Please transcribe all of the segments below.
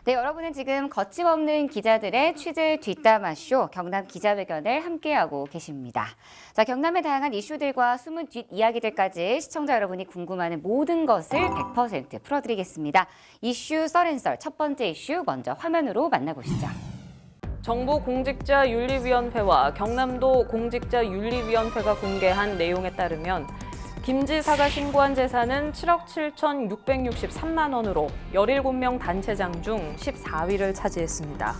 네, 여러분은 지금 거침없는 기자들의 취재 뒷담화쇼 경남 기자회견을 함께하고 계십니다. 자, 경남의 다양한 이슈들과 숨은 뒷이야기들까지 시청자 여러분이 궁금해하는 모든 것을 100% 풀어드리겠습니다. 이슈 썰앤썰 첫 번째 이슈 먼저 화면으로 만나보시죠. 정부 공직자윤리위원회와 경남도 공직자윤리위원회가 공개한 내용에 따르면 김 지사가 신고한 재산은 7억 7,663만 원으로 17명 단체장 중 14위를 차지했습니다.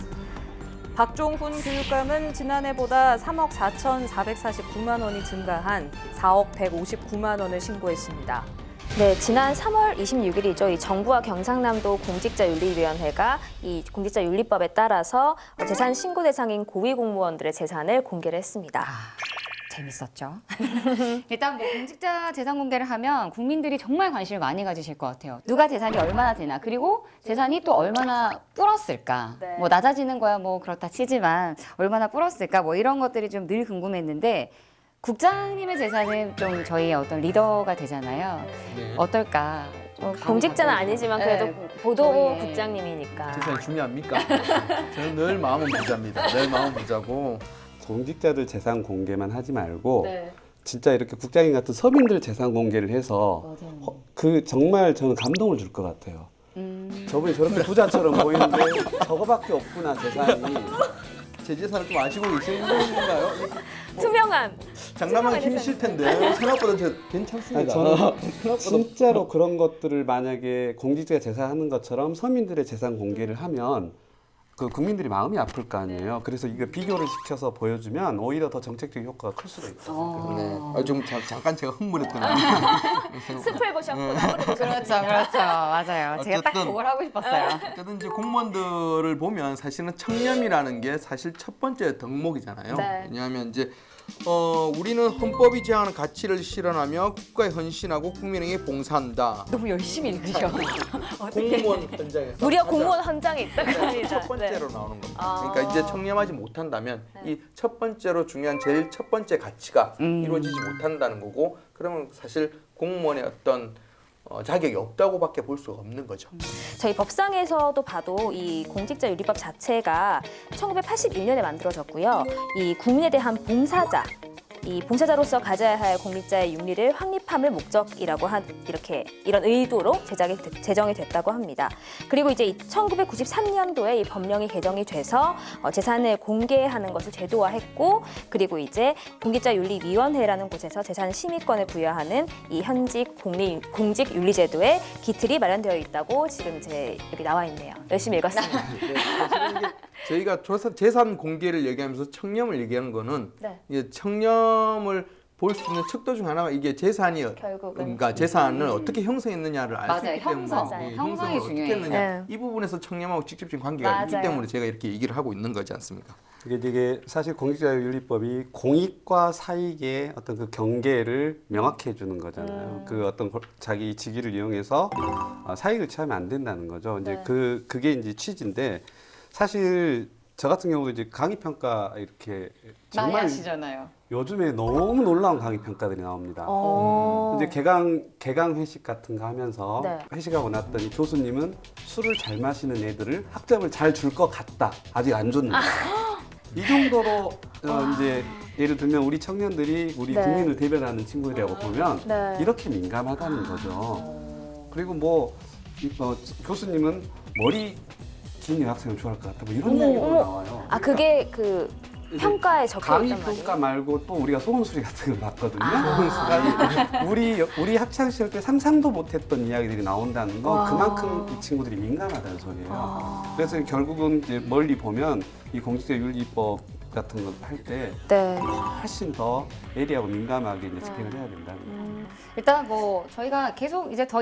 박종훈 교육감은 지난해보다 3억 4,449만 원이 증가한 4억 159만 원을 신고했습니다. 네, 지난 3월 26일이죠. 이 정부와 경상남도 공직자윤리위원회가 이 공직자윤리법에 따라서 재산 신고 대상인 고위공무원들의 재산을 공개를 했습니다. 재밌었죠. 일단 뭐 공직자 재산 공개를 하면 국민들이 정말 관심을 많이 가지실 것 같아요. 누가 재산이 얼마나 되나, 그리고 재산이 또 얼마나 불었을까. 네. 뭐 낮아지는 거야 뭐 그렇다 치지만 얼마나 불었을까, 뭐 이런 것들이 좀 늘 궁금했는데 국장님의 재산은 좀 저희의 어떤 리더가 되잖아요. 네. 어떨까? 공직자는 아니지만 그래도 네, 보도국장님이니까. 재산이 중요합니까? 저는 늘 마음은 부자입니다. 늘 마음은 부자고. 공직자들 재산 공개만 하지 말고 네. 진짜 이렇게 국장님 같은 서민들 재산 공개를 해서 그 정말 저는 감동을 줄 것 같아요. 저분이 저렇게 부자처럼 보이는데 저거밖에 없구나 재산이. 제 재산을 좀 아시고 계시는 분인가요? 투명한. 장담하기 힘드실 텐데 생각보다 저 아니, 괜찮습니다. 저는 진짜로 그런 것들을 만약에 공직자가 재산하는 것처럼 서민들의 재산 공개를 하면 그 국민들이 마음이 아플 거 아니에요. 그래서 이거 비교를 시켜서 보여주면 오히려 더 정책적인 효과가 클 수도 있어요. 네. 좀 잠깐 제가 흥분했던 숲을 보셨구나. 그렇죠, 그렇죠. 맞아요. 제가 딱 어쨌든- 그걸 하고 싶었어요. 어쨌든 이제 공무원들을 보면 사실은 청렴이라는 게 사실 첫 번째 덕목이잖아요. 네. 왜냐하면 이제 우리는 헌법이 제한하는 가치를 실현하며 국가에 헌신하고 국민에게 봉사한다. 너무 열심히 읽으셔. 공무원 현장에서 무려 가장 공무원 헌장이 있다고 합니다. 첫 번째로 네. 나오는 겁니다. 아. 그러니까 이제 청렴하지 못한다면 이 첫 번째로 중요한 제일 첫 번째 가치가 이루어지지 못한다는 거고, 그러면 사실 공무원의 어떤 자격이 없다고밖에 볼 수가 없는 거죠. 저희 법상에서도 봐도 이 공직자윤리법 자체가 1981년에 만들어졌고요. 이 국민에 대한 봉사자, 이 봉사자로서 가져야 할 공직자의 윤리를 확립함을 목적이라고 이렇게 이런 의도로 제정이 됐다고 합니다. 그리고 이제 1993년도에 이 법령이 개정이 돼서 재산을 공개하는 것을 제도화했고, 그리고 이제 공직자윤리위원회라는 곳에서 재산 심의권을 부여하는 이 현직 공직윤리제도의 기틀이 마련되어 있다고 지금 이제 여기 나와 있네요. 열심히 읽었습니다. 네, 사실은 이게 저희가 재산 공개를 얘기하면서 청렴을 얘기하는 거는 네. 이게 청렴을 볼 수 있는 척도 중 하나가 이게 재산이 결국은. 그러니까 재산을 어떻게 형성했느냐를 알 수 맞아요. 있기 때문에 형성. 맞아요. 이 형성이 형성을 어떻게 중요해요. 했느냐 네. 이 부분에서 청렴하고 직접적인 관계가 있기 맞아요. 때문에 제가 이렇게 얘기를 하고 있는 거지 않습니까? 이게 사실 공직자윤리법이 공익과 사익의 어떤 그 경계를 명확히 해주는 거잖아요. 그 어떤 자기 직위를 이용해서 사익을 취하면 안 된다는 거죠. 이제 네. 그게 이제 취지인데, 사실 저 같은 경우도 이제 강의 평가 이렇게 많이 정말 하시잖아요. 요즘에 너무 놀라운 강의 평가들이 나옵니다. 이제 개강 회식 같은 거 하면서 네. 회식하고 났더니 교수님은 술을 잘 마시는 애들을 학점을 잘 줄 것 같다. 아직 안 줬는데. 이 정도로 이제 예를 들면 우리 청년들이 우리 네. 국민을 대변하는 친구들이라고 보면 네. 이렇게 민감하다는 거죠. 그리고 교수님은 머리 긴 여학생을 좋아할 것 같다. 뭐 이런 이야기가 나와요. 아, 그게 그 평가에 적혀 강의 있단 말이에요? 평가 말고 또 우리가 소원수리 같은 거 봤거든요. 소원수리. 우리 학창 시절 때 상상도 못했던 이야기들이 나온다는 거, 그만큼 이 친구들이 민감하다는 소리예요. 그래서 결국은 이제 멀리 보면 이 공직자윤리법 같은 거 할 때 네. 훨씬 더 예리하고 민감하게 이제 집행을 해야 된다는 거예요. 일단 뭐 저희가 계속 이제 더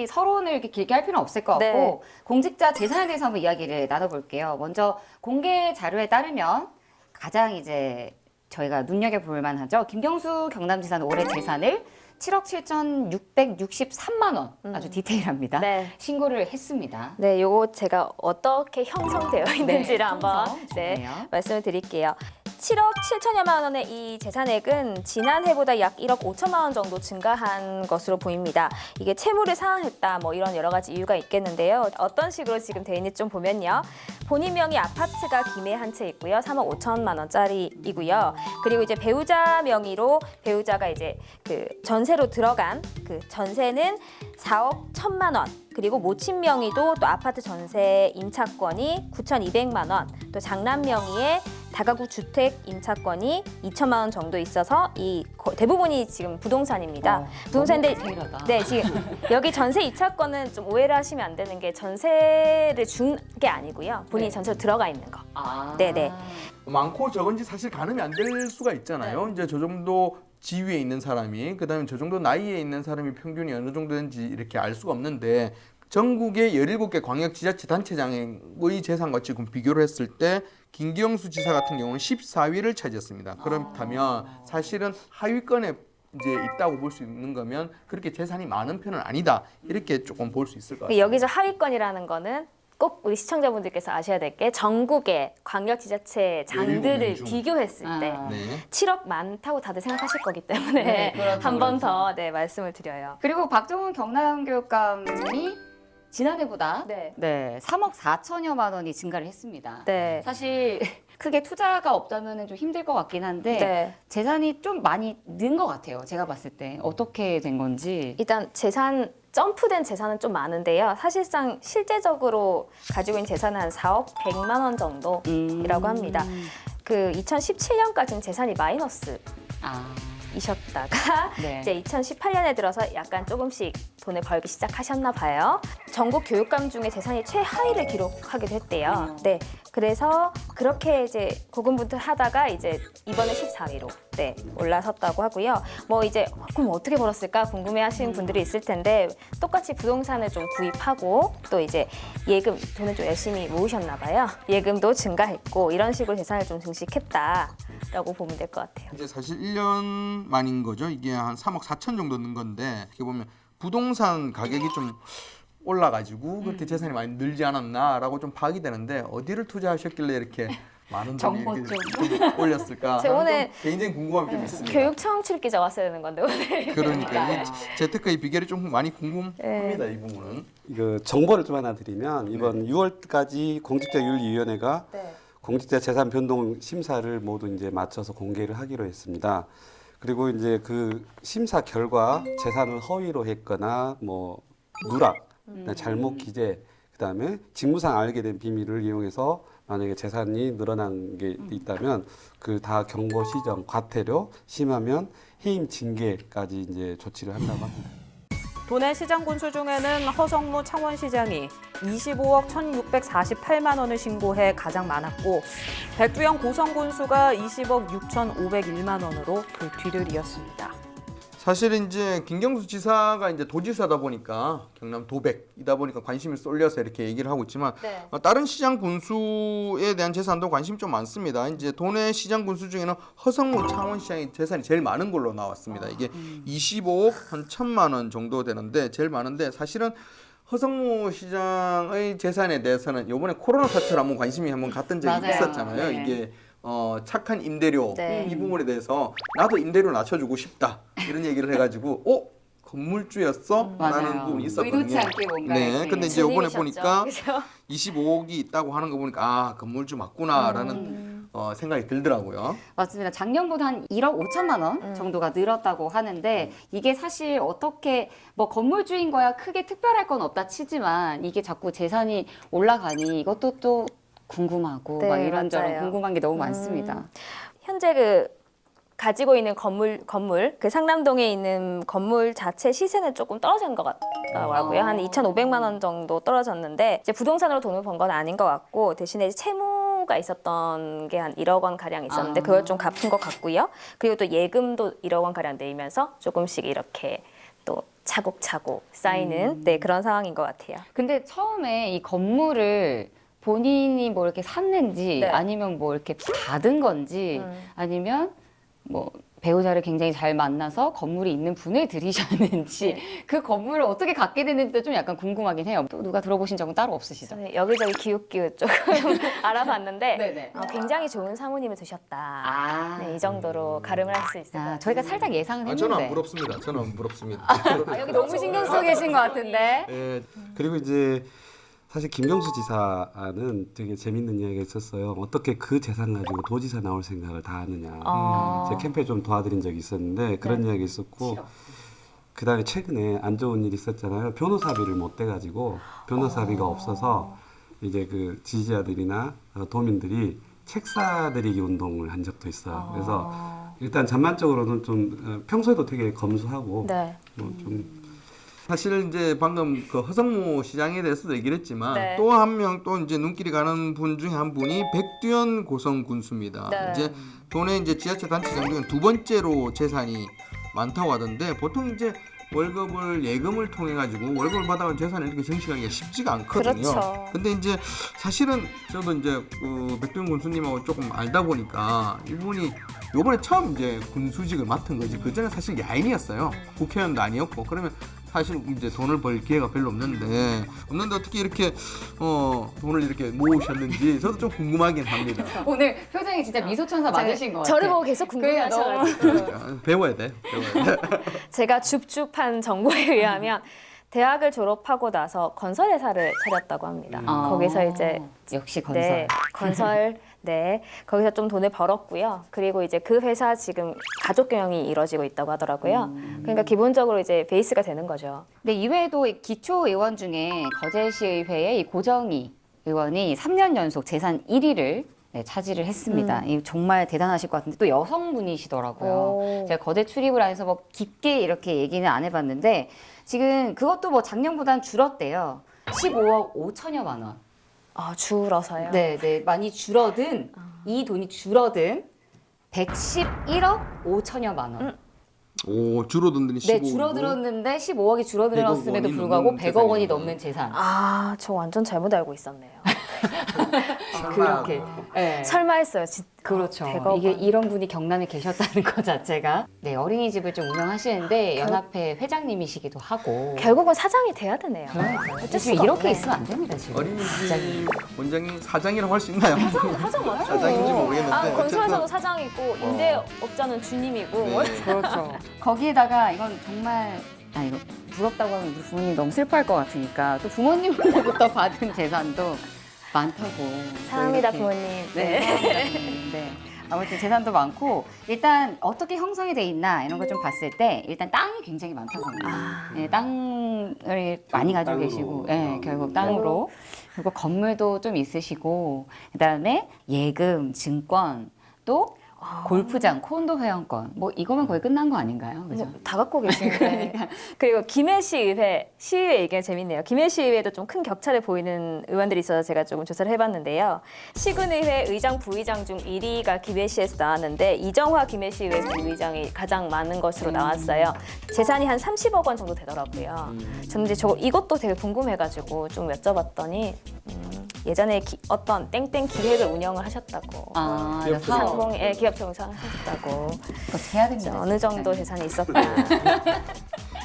서론을 이렇게 길게 할 필요는 없을 것 같고, 네. 공직자 재산에 대해서 한번 이야기를 나눠볼게요. 먼저 공개 자료에 따르면 가장 이제 저희가 눈여겨볼 만하죠. 김경수 경남지사는 올해 재산을 7억 7,663만 원, 아주 디테일합니다. 네. 신고를 했습니다. 네, 요거 제가 어떻게 형성되어 있는지를 한번 형성 네, 좋네요. 말씀을 드릴게요. 7억 7천여만 원의 이 재산액은 지난해보다 약 1억 5천만 원 정도 증가한 것으로 보입니다. 이게 채무를 상환했다 뭐 이런 여러 가지 이유가 있겠는데요. 어떤 식으로 지금 돼 있는지 좀 보면요. 본인 명의 아파트가 김해 한 채 있고요. 3억 5천만 원짜리이고요. 그리고 이제 배우자 명의로 배우자가 이제 그 전세로 들어간 그 전세는 4억 1천만 원. 그리고 모친 명의도 또 아파트 전세 임차권이 9,200만 원. 또 장남 명의의 다가구 주택 임차권이 2천만 원 정도 있어서 이 대부분이 지금 부동산입니다. 부동산인데 디테일하다. 네, 지금 여기 전세 이차권은 좀 오해를 하시면 안 되는 게 전세를 준 게 아니고요. 본인이 네. 전세로 들어가 있는 거. 아. 네네. 많고 적은지 사실 가늠이 안 될 수가 있잖아요. 이제 저 정도 지위에 있는 사람이 그다음에 저 정도 나이에 있는 사람이 평균이 어느 정도 되는지 이렇게 알 수가 없는데 전국의 17개 광역지자체 단체장의 재산과 지금 비교를 했을 때 김경수 지사 같은 경우는 14위를 차지했습니다. 그렇다면 사실은 하위권에 이제 있다고 볼 수 있는 거면 그렇게 재산이 많은 편은 아니다. 이렇게 조금 볼 수 있을 것 같습니다. 여기서 하위권이라는 거는 꼭 우리 시청자분들께서 아셔야 될 게 전국의 광역지자체 장들을 17명 중. 비교했을 때 아. 네. 7억 많다고 다들 생각하실 거기 때문에 네, 그렇죠, 한 번 더 네, 말씀을 드려요. 그리고 박종훈 경남교육감이 지난해보다 네. 네, 3억 4천여만 원이 증가를 했습니다. 네. 사실 크게 투자가 없다면 좀 힘들 것 같긴 한데 네. 재산이 좀 많이 는 것 같아요. 제가 봤을 때 어떻게 된 건지. 일단 재산 점프된 재산은 좀 많은데요. 사실상 실제적으로 가지고 있는 재산은 한 4억 100만 원 정도라고 합니다. 그 2017년까지는 재산이 마이너스 아, 이셨다가 네. 이제 2018년에 들어서 약간 조금씩 돈을 벌기 시작하셨나 봐요. 전국 교육감 중에 재산이 최하위를 기록하기도 했대요. 네, 그래서 그렇게 이제 고군분투하다가 이제 이번에 14위로 네, 올라섰다고 하고요. 뭐 이제 그럼 어떻게 벌었을까 궁금해하시는 분들이 있을 텐데 똑같이 부동산을 좀 구입하고 또 이제 예금 돈을 좀 열심히 모으셨나 봐요. 예금도 증가했고 이런 식으로 재산을 좀 증식했다라고 보면 될 것 같아요. 이제 사실 1년 만인 거죠. 이게 한 3억 4천 정도 는 건데 어떻게 보면 부동산 가격이 좀 올라가지고 그렇게 재산이 많이 늘지 않았나라고 좀 파악이 되는데 어디를 투자하셨길래 이렇게 많은 돈이 정보 이렇게 좀 올렸을까? 제가 하는 오늘 좀 개인적인 궁금함이 좀 있습니다. 교육청 출입기자 왔어야 되는 건데 오늘. 그러니까 이 재테크의 비결이 좀 많이 궁금합니다. 네. 이 부분은. 그 정보를 좀 하나 드리면 이번 6월까지 공직자윤리위원회가 네. 공직자 재산 변동 심사를 모두 이제 마쳐서 공개를 하기로 했습니다. 그리고 이제 그 심사 결과 재산을 허위로 했거나 뭐 누락, 잘못 기재, 그다음에 직무상 알게 된 비밀을 이용해서 만약에 재산이 늘어난 게 있다면 그 다 경고 시정, 과태료, 심하면 해임 징계까지 이제 조치를 한다고 합니다. 도내 시장 군수 중에는 허성무 창원시장이 25억 1,648만 원을 신고해 가장 많았고 백두영 고성군수가 20억 6,501만 원으로 그 뒤를 이었습니다. 사실 이제 김경수 지사가 이제 도지사다 보니까 경남 도백이다 보니까 관심이 쏠려서 이렇게 얘기를 하고 있지만 네. 다른 시장 군수에 대한 재산도 관심이 좀 많습니다. 이제 도내 시장 군수 중에는 허성무 창원시장의 재산이 제일 많은 걸로 나왔습니다. 이게 25억 한 1,000만 원 정도 되는데 제일 많은데 사실은 허성무 시장의 재산에 대해서는 이번에 코로나 사태로 한번 관심이 한번 갔던 적이 맞아요. 있었잖아요. 네. 이게 착한 임대료 네. 이 부분에 대해서 나도 임대료 낮춰주고 싶다 이런 얘기를 해가지고 건물주였어? 라는 맞아요. 부분이 있었거든요. 의도치 않게 뭔가 네, 이렇게 근데 이제 이번에 주님이셨죠. 보니까 그죠? 25억이 있다고 하는 거 보니까 아 건물주 맞구나라는 생각이 들더라고요. 맞습니다. 작년보다 한 1억 5천만 원 정도가 늘었다고 하는데 이게 사실 어떻게 뭐 건물주인 거야 크게 특별할 건 없다 치지만 이게 자꾸 재산이 올라가니 이것도 또 궁금하고 네, 막 이런저런 맞아요. 궁금한 게 너무 많습니다. 현재 그 가지고 있는 건물 그 상남동에 있는 건물 자체 시세는 조금 떨어진 것 같더라고요. 한 2,500만 원 정도 떨어졌는데 이제 부동산으로 돈을 번 건 아닌 것 같고 대신에 채무가 있었던 게 한 1억 원 가량 있었는데 그걸 좀 갚은 것 같고요. 그리고 또 예금도 1억 원 가량 내면서 조금씩 이렇게 또 차곡차곡 쌓이는 네, 그런 상황인 것 같아요. 근데 처음에 이 건물을 본인이 뭐 이렇게 샀는지 네. 아니면 뭐 이렇게 받은 건지 아니면 뭐 배우자를 굉장히 잘 만나서 건물이 있는 분을 들이셨는지 그 건물을 어떻게 갖게 됐는지도 좀 약간 궁금하긴 해요. 또 누가 들어보신 적은 따로 없으시죠? 저는 여기저기 기웃기웃 조금 알아봤는데 네네. 굉장히 좋은 사모님을 두셨다. 아, 네, 이 정도로 가름을 할 수 있을 것 같아요. 저희가 살짝 예상은 했는데. 저는 안 부럽습니다. 저는 안 부럽습니다. 여기 너무 신경 쓰고 계신 것 같은데. 예, 그리고 이제 사실 김경수 지사는 되게 재밌는 이야기가 있었어요. 어떻게 그 재산 가지고 도지사 나올 생각을 다 하느냐. 제 캠페인 좀 도와드린 적이 있었는데 그런 이야기 있었고 그다음에 최근에 안 좋은 일이 있었잖아요. 변호사비를 못 대가지고 변호사비가 없어서 이제 그 지지자들이나 도민들이 책 사들이기 운동을 한 적도 있어요. 그래서 일단 전반적으로는 좀 평소에도 되게 검소하고 네. 뭐좀 사실 이제 방금 그 허성무 시장에 대해서도 얘기를 했지만 네. 또 한 명 또 이제 눈길이 가는 분 중에 한 분이 백두현 고성 군수입니다. 네. 이제 도내 이제 지하철 단체장 중에 두 번째로 재산이 많다고 하던데 보통 이제 월급을 예금을 통해 가지고 월급을 받아간 재산을 이렇게 정식하기가 쉽지가 않거든요. 그렇죠. 근데 이제 사실은 저도 이제 그 백두현 군수님하고 조금 알다 보니까 이분이 요번에 처음 이제 군수직을 맡은 거지. 그 전에 사실 야인이었어요. 국회의원도 아니었고 그러면 사실 이제 돈을 벌 기회가 별로 없는데 어떻게 이렇게 돈을 이렇게 모으셨는지 저도 좀 궁금하긴 합니다. 오늘 표정이 진짜 미소천사 맞으신 것 같아요. 저를 보고 계속 궁금해하셔가지고 배워야 돼. 제가 줍줍한 정보에 의하면 대학을 졸업하고 나서 건설회사를 차렸다고 합니다. 거기서 이제 역시 건설. 네, 건설 네, 거기서 좀 돈을 벌었고요. 그리고 이제 그 회사 지금 가족 경영이 이루어지고 있다고 하더라고요. 그러니까 기본적으로 이제 베이스가 되는 거죠. 네, 이외에도 이 기초 의원 중에 거제시의회의 이 고정희 의원이 3년 연속 재산 1위를 차지를 했습니다. 이 정말 대단하실 것 같은데 또 여성분이시더라고요. 오. 제가 거제 출입을 안 해서 뭐 깊게 이렇게 얘기는 안 해봤는데 지금 그것도 뭐 작년보단 줄었대요. 15억 5천여만 원. 줄어서요. 네, 많이 줄어든 이 돈이 줄어든 111억 5천여만 원. 오 줄어든 돈이 15억. 네, 줄어들었는데 15억이 줄어들었음에도 100억 원이 불구하고 넘는 100억 원이 재산이네요. 넘는 재산. 저 완전 잘못 알고 있었네요. 그렇게. 네. 설마 했어요. 그렇죠. 100억 이게 원. 이런 분이 경남에 계셨다는 것 자체가. 네, 어린이집을 좀 운영하시는데 연합회 회장님이시기도 하고. 결국은 사장이 돼야 되네요. 어쩔 수 이렇게 있으면 안 됩니다, 지금. 어린이집 원장이 사장이라고 할 수 있나요? 사장 맞죠? 사장인지 모르겠는데 건설회사도 어쨌든 사장이고 임대업자는 주님이고 네. 그렇죠. 거기에다가 이건 정말 이거 부럽다고 하면 우리 부모님 너무 슬퍼할 것 같으니까 또 부모님으로부터 받은 재산도 많다고. 사랑합니다 이렇게. 부모님. 네. 사랑합니다, 부모님. 네. 아무튼 재산도 많고 일단 어떻게 형성이 돼 있나 이런 걸 좀 봤을 때 일단 땅이 굉장히 많다고 합니다. 네, 땅을 많이 가지고 땅으로. 계시고, 네, 결국 땅으로 그리고 건물도 좀 있으시고 그다음에 예금, 증권 또 골프장, 콘도 회원권 뭐 이거면 거의 끝난 거 아닌가요? 그죠? 다 갖고 계시는데. 그리고 김해시의회, 시의회 얘기가 재밌네요. 김해시의회도 좀 큰 격차를 보이는 의원들이 있어서 제가 조금 조사를 해봤는데요. 시군의회 의장, 부의장 중 1위가 김해시에서 나왔는데 이정화 김해시의회 부의장이 가장 많은 것으로 나왔어요. 재산이 한 30억 원 정도 되더라고요. 저는 이제 이것도 되게 궁금해가지고 좀 여쭤봤더니 예전에 어떤 땡땡 기획을 운영을 하셨다고. 기업체 사업 상공에 기업체 운영하셨다고. 어떻게 해야 됩니다. 어느 정도 재산이 있었다.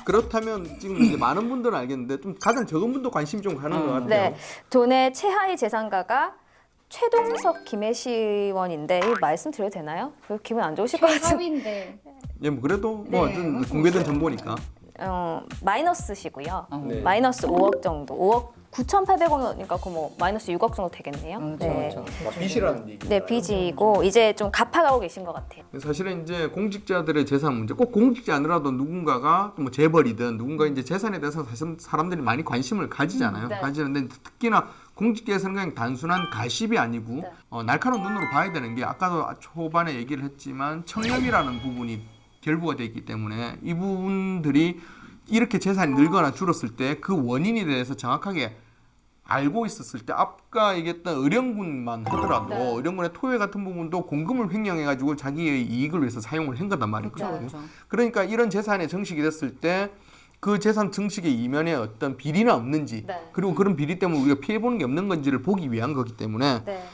그렇다면 지금 이제 많은 분들은 알겠는데 좀 가장 적은 분도 관심이 좀 가는 것 같아요. 네, 도내 최하위 재산가가 최동석 김해시 의원인데 이 말씀드려도 되나요? 별로 기분 안 좋으실 것 같은데. 사업인데. 예, 뭐 그래도 뭐 어떤 공개된 정보니까. 마이너스시고요. 네. 마이너스 5억 정도. 5억 9,800원이니까 뭐 마이너스 6억 정도 되겠네요. 네. 빚이라는 얘기. 네, 빚이고 이제 좀 갚아가고 계신 것 같아요. 사실은 이제 공직자들의 재산 문제, 꼭 공직자 아니라도 누군가가 뭐 재벌이든 누군가 이제 재산에 대해서 사실 사람들이 많이 관심을 가지잖아요. 네. 가지는데 특히나 공직자에서는 그냥 단순한 가십이 아니고 날카로운 눈으로 봐야 되는 게 아까도 초반에 얘기를 했지만 청렴이라는 부분이 결부가 되어 있기 때문에 이 부분들이 이렇게 재산이 늘거나 줄었을 때 그 원인에 대해서 정확하게 알고 있었을 때 아까 얘기했던 의령군만 하더라도 의령군의 토해 같은 부분도 공금을 횡령해가지고 자기의 이익을 위해서 사용을 한 거단 말이거든요. 그렇죠. 그러니까 이런 재산이 정식이 됐을 때 그 재산 증식의 이면에 어떤 비리는 없는지 네. 그리고 그런 비리 때문에 우리가 피해보는 게 없는 건지를 보기 위한 거기 때문에 네.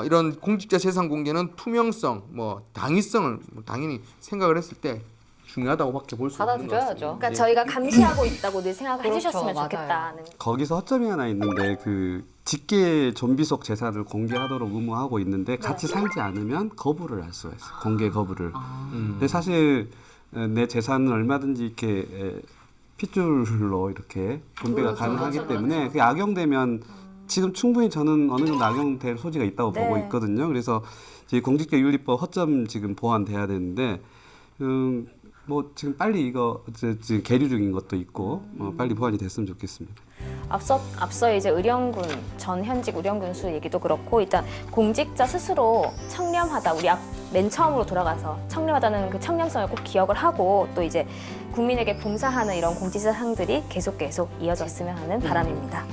이런 공직자 재산 공개는 투명성, 뭐 당위성을 당연히 생각을 했을 때 중요하다고밖에 볼 수 없는 것 받아들여야죠. 같습니다. 그러니까 예. 저희가 감시하고 있다고 늘 생각을 그렇죠, 해주셨으면 맞아요. 좋겠다는. 거기서 허점이 하나 있는데 그 직계 존비속 재산을 공개하도록 의무하고 있는데 같이 살지 않으면 거부를 할 수가 있어요. 공개 거부를. 근데 사실 내 재산은 얼마든지 이렇게 핏줄로 이렇게 분배가 가능하기 때문에 그게 악용되면 지금 충분히 저는 어느 정도 악용될 소지가 있다고 네. 보고 있거든요. 그래서 이제 공직자윤리법 허점 지금 보완돼야 되는데 뭐 지금 빨리 이거 지금 계류 중인 것도 있고 빨리 보완이 됐으면 좋겠습니다. 앞서 이제 의령군 전 현직 의령군수 얘기도 그렇고 일단 공직자 스스로 청렴하다 우리 맨 처음으로 돌아가서 청렴하다는 그 청렴성을 꼭 기억을 하고 또 이제 국민에게 봉사하는 이런 공직자 상들이 계속 이어졌으면 하는 바람입니다.